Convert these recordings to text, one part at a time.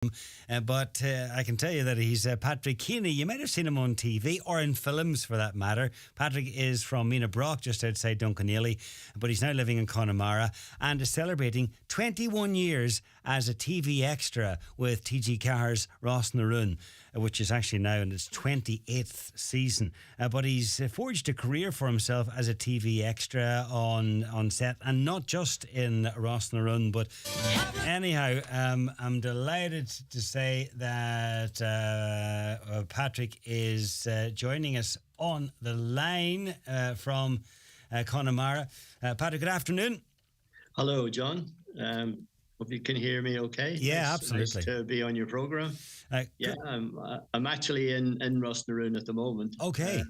But I can tell you that he's Patrick Keeney. You might have seen him on TV or in films for that matter. Patrick is from Mina Brock, just outside Dunkineely, but he's now living in Connemara and is celebrating 21 years as a TV extra with TG Carr's Ross na Rún, which is actually now in its 28th season. But he's forged a career for himself as a TV extra on set, and not just in Ross na Rún. But anyhow, I'm delighted to say that Patrick is joining us on the line from Connemara. Patrick, good afternoon. Hello, John. Hope you can hear me okay. Yeah, absolutely. Nice to be on your programme. I'm actually in Ross na Rún at the moment. Okay.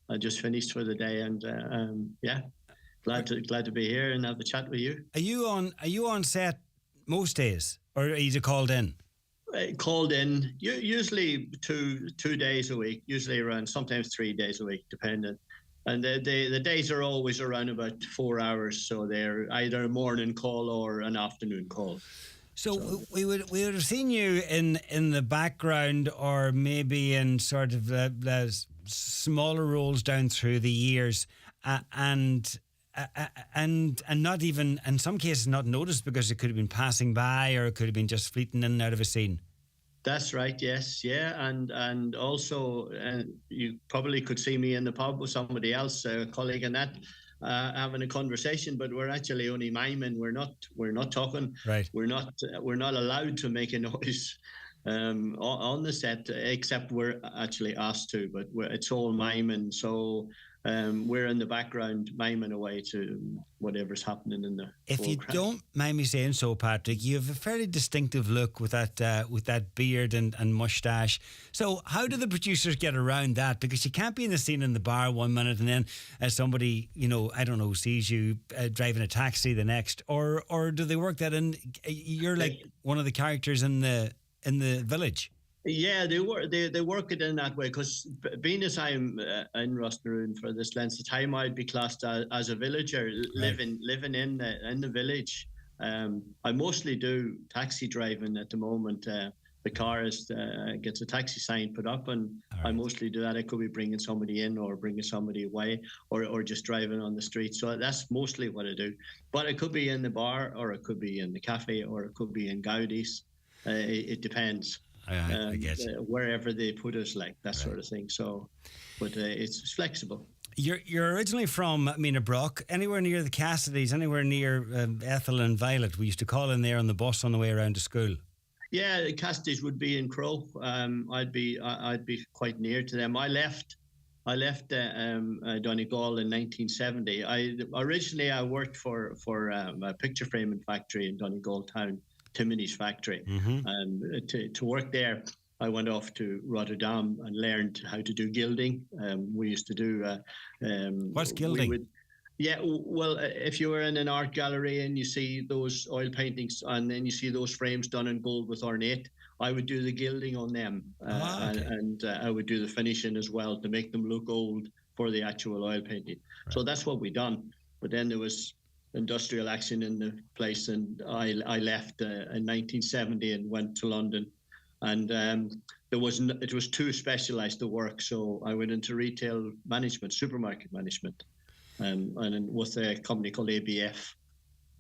I just finished for the day, and glad to be here and have a chat with you. Are you on set most days, or are you called in? Called in usually two days a week, usually around sometimes 3 days a week, depending. And the days are always around about 4 hours, so they're either a morning call or an afternoon call. So we would have seen you in the background, or maybe in sort of the smaller roles down through the years, and not even, in some cases, not noticed because it could have been passing by, or it could have been just fleeting in and out of a scene. That's right, yes, yeah, and also you probably could see me in the pub with somebody else, a colleague, and that having a conversation, but we're actually only miming. We're not talking. Right. We're not allowed to make a noise on the set, except we're actually asked to. But it's all miming, so we're in the background miming away to whatever's happening in the If foreground. you don't mind me saying so, Patrick, you have a fairly distinctive look with that beard and moustache. So how do the producers get around that? Because you can't be in the scene in the bar one minute and then somebody, I don't know, sees you driving a taxi the next, or do they work that in? You're like one of the characters in the village. Yeah, they work it in that way, because being as I'm in Ross na Rún for this length of time, I'd be classed as a villager, living in the village. I mostly do taxi driving at the moment. The car gets a taxi sign put up, and I mostly do that. I could be bringing somebody in or bringing somebody away, or just driving on the street. So that's mostly what I do. But it could be in the bar, or it could be in the cafe, or it could be in Gaudi's. It depends. I get wherever they put us, like that sort of thing. So, but it's flexible. You're originally from Mina Brock. Anywhere near the Cassidys? Anywhere near Ethel and Violet? We used to call in there on the bus on the way around to school. Yeah, the Cassidys would be in Crow. I'd be quite near to them. I left Donegal in 1970. Originally I worked for a picture framing factory in Donegal town, Timony's factory. And to work there, I went off to Rotterdam and learned how to do gilding. We used to do... What's gilding? If you were in an art gallery and you see those oil paintings and then you see those frames done in gold with ornate, I would do the gilding on them. And I would do the finishing as well to make them look old for the actual oil painting. Right. So that's what we done. But then there was industrial action in the place, and I left in 1970 and went to London, and it was too specialised to work, so I went into retail management, supermarket management, and with a company called ABF,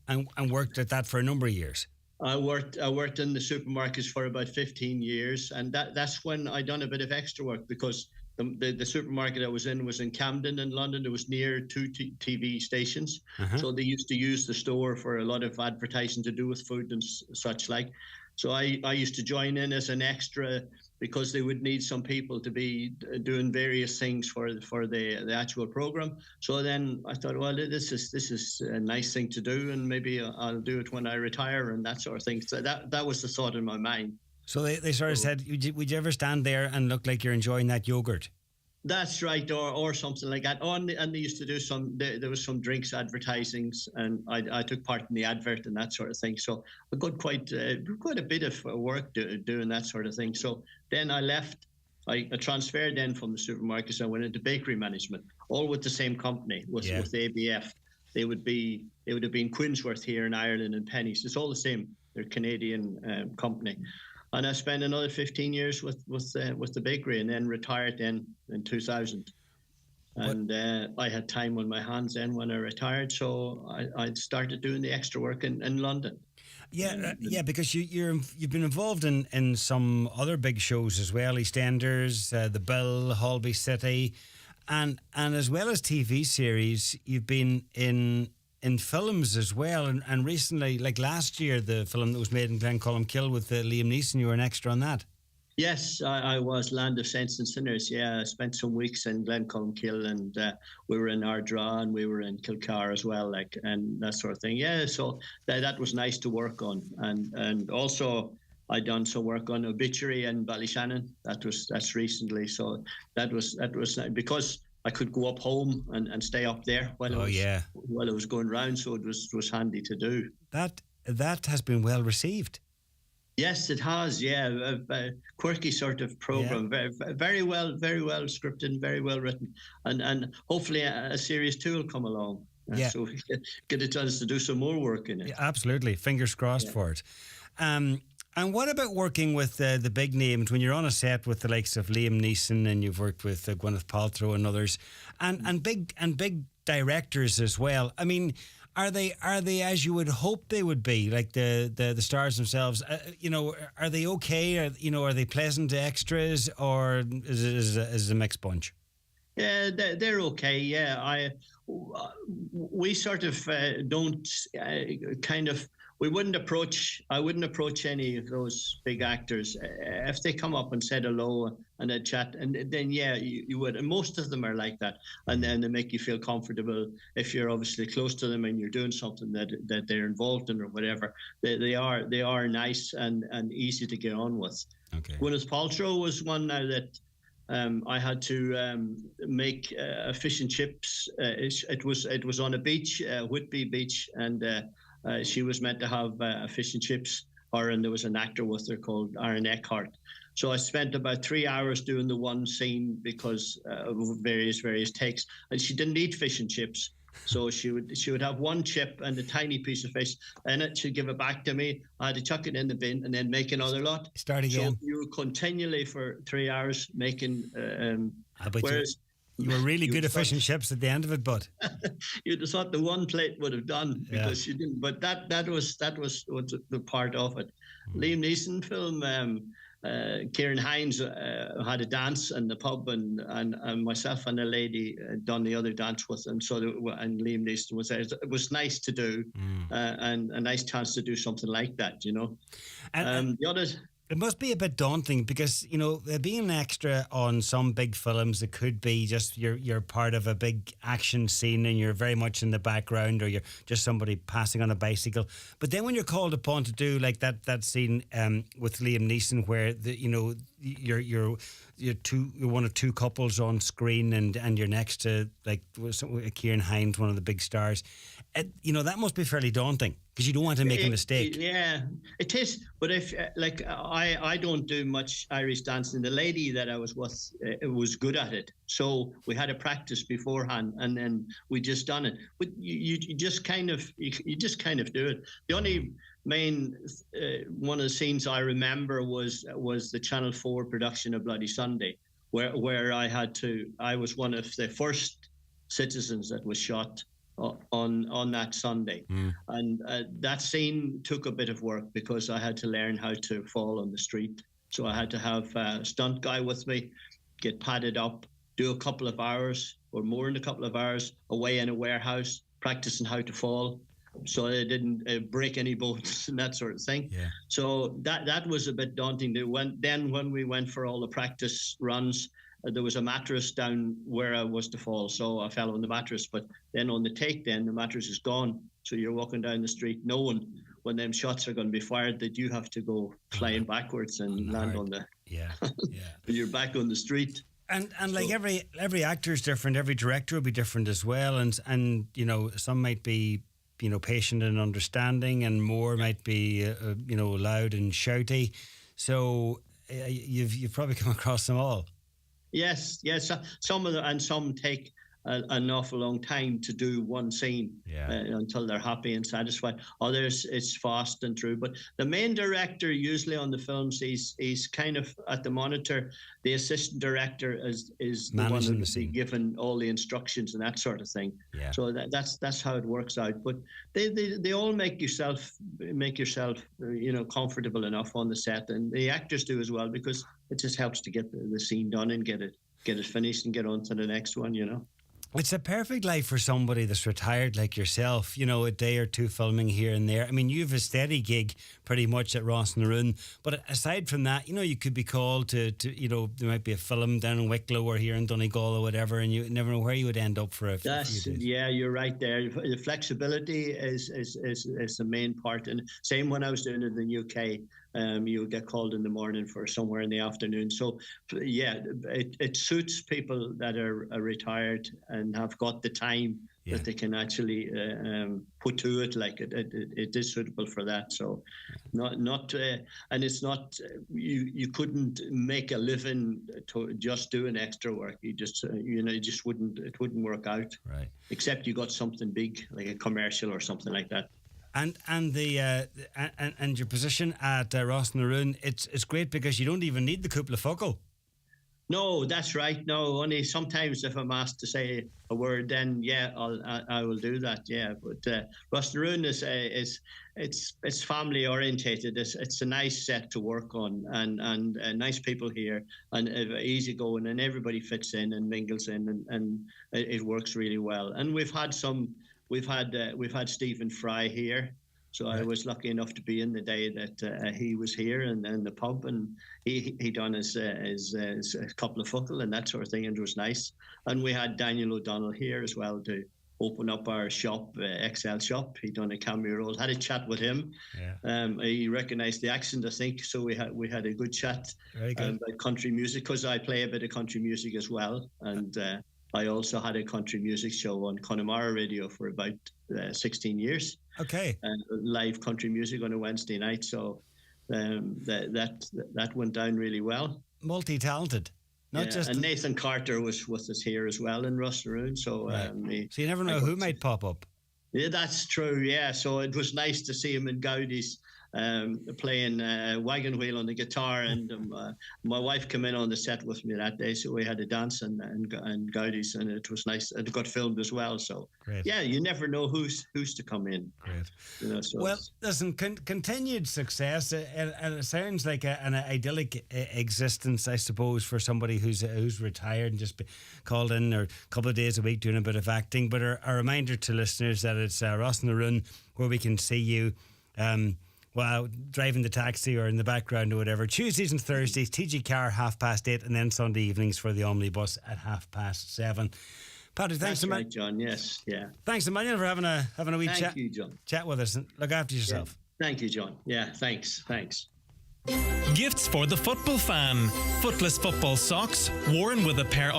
and worked at that for a number of years. I worked in the supermarkets for about 15 years, and that's when I done a bit of extra work, because the supermarket I was in Camden in London. It was near two TV stations, so they used to use the store for a lot of advertising to do with food and such like. So I used to join in as an extra, because they would need some people to be doing various things for the actual program. So then I thought, well, this is a nice thing to do, and maybe I'll do it when I retire and that sort of thing. So that was the thought in my mind. So they sort of said, would you ever stand there and look like you're enjoying that yogurt? That's right, or something like that. And they used to do there was some drinks advertisings, and I took part in the advert and that sort of thing. So I got quite a bit of work doing that sort of thing. So then I left. I transferred then from the supermarkets. I went into bakery management, all with the same company, with ABF. They would have been Quinsworth here in Ireland and Pennies. It's all the same. They're a Canadian company. and I spent another 15 years with the bakery, and then retired then in 2000. And I had time on my hands then when I retired, so I started doing the extra work in London. Yeah, because you've been involved in some other big shows as well, EastEnders, The Bill, Holby City, and as well as TV series, you've been in films as well, and recently, like last year, the film that was made in Glencolmkill with Liam Neeson, you were an extra on that. Yes, I was Land of Saints and Sinners. Yeah, I spent some weeks in Glencolmkill, and we were in Ardra, and we were in Kilcar as well, like, and that sort of thing. Yeah, so that was nice to work on, and also I done some work on Obituary and Ballyshannon. That's recently, so that was because I could go up home and stay up there while it was going round, so it was handy to do. That has been well received. Yes, it has. Yeah, a quirky sort of program, very well scripted, and very well written, and hopefully a series 2 will come along. So we get a chance to do some more work in it. Yeah, absolutely, fingers crossed for it. And what about working with the big names when you're on a set with the likes of Liam Neeson, and you've worked with Gwyneth Paltrow and others, and big directors as well? I mean, Are they as you would hope they would be, like the stars themselves? Are they okay? Are they pleasant extras, or is it a mixed bunch? Yeah, they're okay. Yeah, we sort of don't kind of. I wouldn't approach any of those big actors if they come up and said hello and a chat, and then you would. And most of them are like that, and then they make you feel comfortable if you're obviously close to them and you're doing something that they're involved in or whatever. They are nice and easy to get on with. Okay. Gwyneth Paltrow was one now that. I had to make fish and chips. It was on a beach, Whitby Beach, and she was meant to have fish and chips. And there was an actor with her called Aaron Eckhart. So I spent about 3 hours doing the one scene because of various takes, and she didn't eat fish and chips. So she would have one chip and a tiny piece of fish in it. She'd give it back to me. I had to chuck it in the bin and then make another lot. Start again. So you were continually for 3 hours making. Whereas you were really good at fish and chips at the end of it, but you'd have thought the one plate would have done because she didn't. But that was the part of it. Liam Neeson film. Kieran Hines had a dance in the pub, and myself and a lady done the other dance with him. And Liam Neeson was there. It was nice to do, and a nice chance to do something like that, And the others. It must be a bit daunting because, being an extra on some big films, it could be just you're part of a big action scene and you're very much in the background, or you're just somebody passing on a bicycle. But then when you're called upon to do like that scene with Liam Neeson where you're one of two couples on screen and you're next to like Kieran Hines, one of the big stars, that must be fairly daunting. Because you don't want to make a mistake. Yeah, it is. But if I don't do much Irish dancing. The lady that I was with was good at it, so we had a practice beforehand, and then we just done it. But you just kind of do it. The only main one of the scenes I remember was the Channel 4 production of Bloody Sunday, where I was one of the first citizens that was shot on that Sunday, and that scene took a bit of work because I had to learn how to fall on the street. So I had to have a stunt guy with me, get padded up, do a couple of hours or more than a couple of hours away in a warehouse, practicing how to fall, so I didn't break any bones and that sort of thing. Yeah. So that was a bit daunting. When we went for all the practice runs, there was a mattress down where I was to fall, so I fell on the mattress. But then on the take, the mattress is gone. So you're walking down the street knowing when them shots are going to be fired that you have to go flying backwards and land on the... Yeah. You're back on the street. And like every actor is different, every director will be different as well. And some might be, patient and understanding, and more might be, loud and shouty. So you've probably come across them all. Yes. Some of them, and some take an awful long time to do one scene until they're happy and satisfied. Others, it's fast and true. But the main director, usually on the films, he's kind of at the monitor. The assistant director is the one who's given all the instructions and that sort of thing. Yeah. So that's how it works out. But they all make yourself comfortable enough on the set, and the actors do as well, because it just helps to get the scene done and get it finished and get on to the next one. It's a perfect life for somebody that's retired like yourself, a day or two filming here and there. I mean, you have a steady gig pretty much at Rossnaroon, but aside from that, you could be called to there might be a film down in Wicklow or here in Donegal or whatever, and you never know where you would end up for a few days. Yeah, you're right there. The flexibility is the main part. And same when I was doing it in the UK. You would get called in the morning for somewhere in the afternoon. So, yeah, it suits people that are retired and have got the time that they can actually put to it. Like it is suitable for that. So, and it's not you couldn't make a living to just doing extra work. You just it wouldn't work out. Right. Except you got something big like a commercial or something like that. And your position at Rossnaroon, it's great because you don't even need the couple of focal. No, that's right. No, only sometimes if I'm asked to say a word, then I will do that. Yeah, but Rossnaroon it's family orientated. It's a nice set to work on, and nice people here, and easy going, and everybody fits in and mingles in, and it works really well. And we've had Stephen Fry here, so I was lucky enough to be in the day that he was here and the pub, and he done his couple of focal and that sort of thing, and it was nice. And we had Daniel O'Donnell here as well to open up our shop, XL shop. He done a cameo role. Had a chat with him. Yeah. He recognised the accent, I think, so we had a good chat about country music, because I play a bit of country music as well, and. I also had a country music show on Connemara Radio for about 16 years. Okay. Live country music on a Wednesday night. So that went down really well. Multi-talented. And Nathan Carter was with us here as well in Rossnaroon. So, so you never know who might pop up. Yeah, that's true. Yeah. So it was nice to see him in Gowdy's. Playing wagon wheel on the guitar, and my wife came in on the set with me that day, so we had a dance and Gowdy's, and it was nice. It got filmed as well, so great. Yeah, you never know who's to come in. Great. Well, listen, continued success, and it sounds like an idyllic existence, I suppose, for somebody who's retired and just be called in or a couple of days a week doing a bit of acting. But a reminder to listeners that it's Rossnaroon where we can see you. Driving the taxi or in the background or whatever. Tuesdays and Thursdays, TG Car 8:30, and then Sunday evenings for the omnibus at 7:30. Patrick, thanks a million. Right, John. Yes, yeah. Thanks a million for having a wee chat. Thank you, John. Chat with us, and look after yourself. Yeah. Thank you, John. Yeah, thanks. Gifts for the football fan. Footless football socks worn with a pair of